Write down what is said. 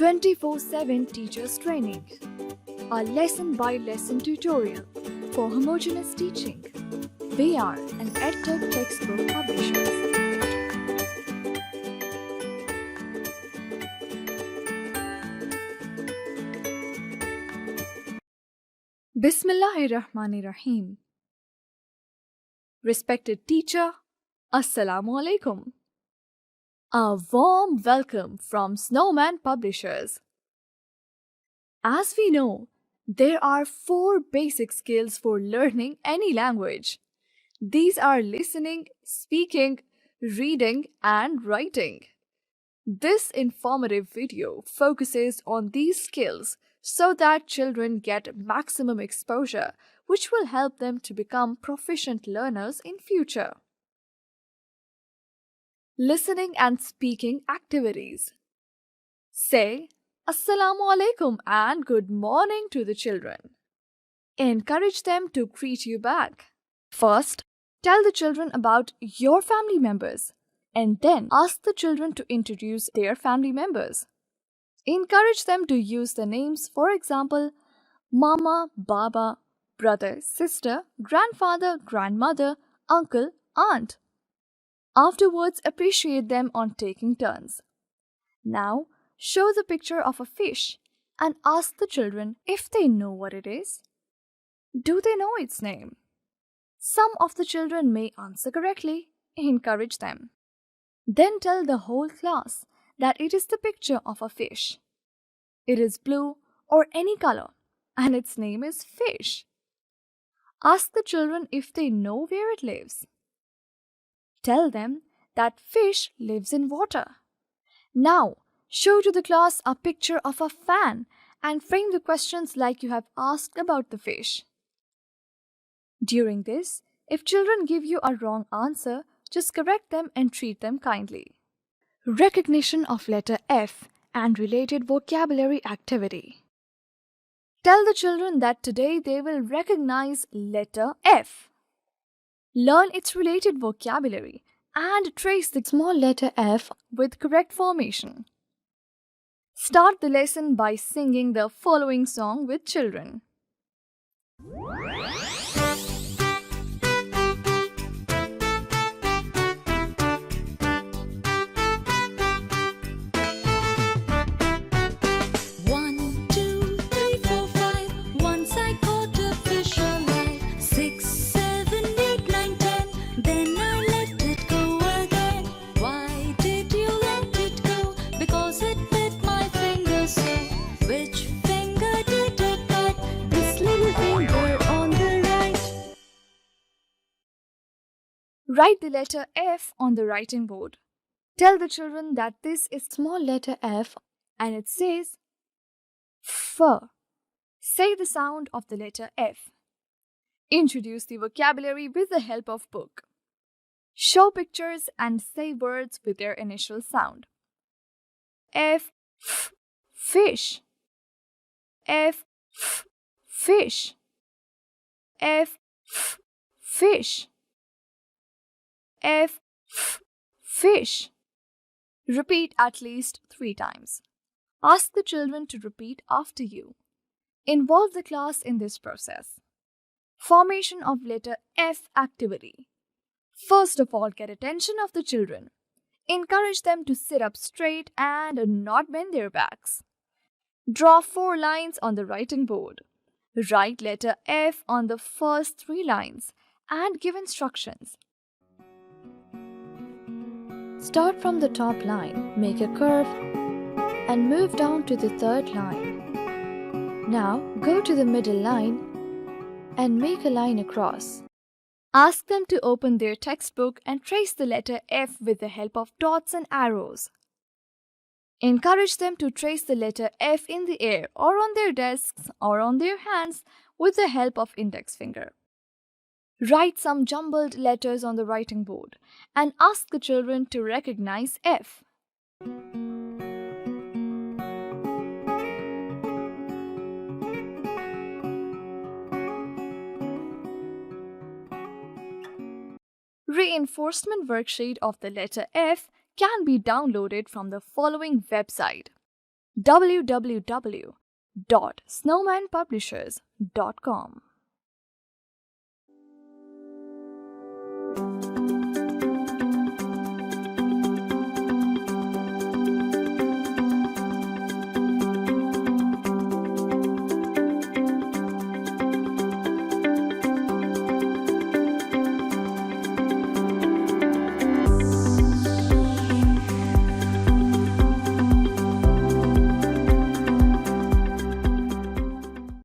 24/7 Teachers Training, a lesson-by-lesson tutorial for homogeneous teaching. We are an EdTech textbook publishers. Bismillahirrahmanirrahim. Respected teacher, Assalamu alaikum. A warm welcome from Snowman Publishers. As we know, there are 4 basic skills for learning any language. These are listening, speaking, reading, and writing. This informative video focuses on these skills so that children get maximum exposure, which will help them to become proficient learners in future. Listening and speaking activities. Say Assalamu alaikum and good morning to the children. Encourage them to greet you back. First, tell the children about your family members and then ask the children to introduce their family members. Encourage them to use the names, for example, Mama, Baba, brother, sister, grandfather, grandmother, uncle, aunt. Afterwards, appreciate them on taking turns. Now, show the picture of a fish and ask the children if they know what it is. Do they know its name? Some of the children may answer correctly. Encourage them. Then tell the whole class that it is the picture of a fish. It is blue or any color and its name is fish. Ask the children if they know where it lives. Tell them that fish lives in water. Now, show to the class a picture of a fan and frame the questions like you have asked about the fish. During this, if children give you a wrong answer, just correct them and treat them kindly. Recognition of letter F and related vocabulary activity. Tell the children that today they will recognize letter F. Learn its related vocabulary and trace the small letter F with correct formation. Start the lesson by singing the following song with children. Write the letter F on the writing board. Tell the children that this is small letter F and it says F. Say the sound of the letter F. Introduce the vocabulary with the help of book. Show pictures and say words with their initial sound. F, fish. F, fish. F, fish. F, fish. Repeat at least 3 times. Ask the children to repeat after you. Involve the class in this process. Formation of letter F activity. First of all, get attention of the children. Encourage them to sit up straight and not bend their backs. Draw 4 lines on the writing board. Write letter F on the first 3 lines and give instructions. Start from the top line, make a curve, and move down to the 3rd line. Now, go to the middle line and make a line across. Ask them to open their textbook and trace the letter F with the help of dots and arrows. Encourage them to trace the letter F in the air or on their desks or on their hands with the help of index finger. Write some jumbled letters on the writing board and ask the children to recognize F. Reinforcement worksheet of the letter F can be downloaded from the following website. www.snowmanpublishers.com.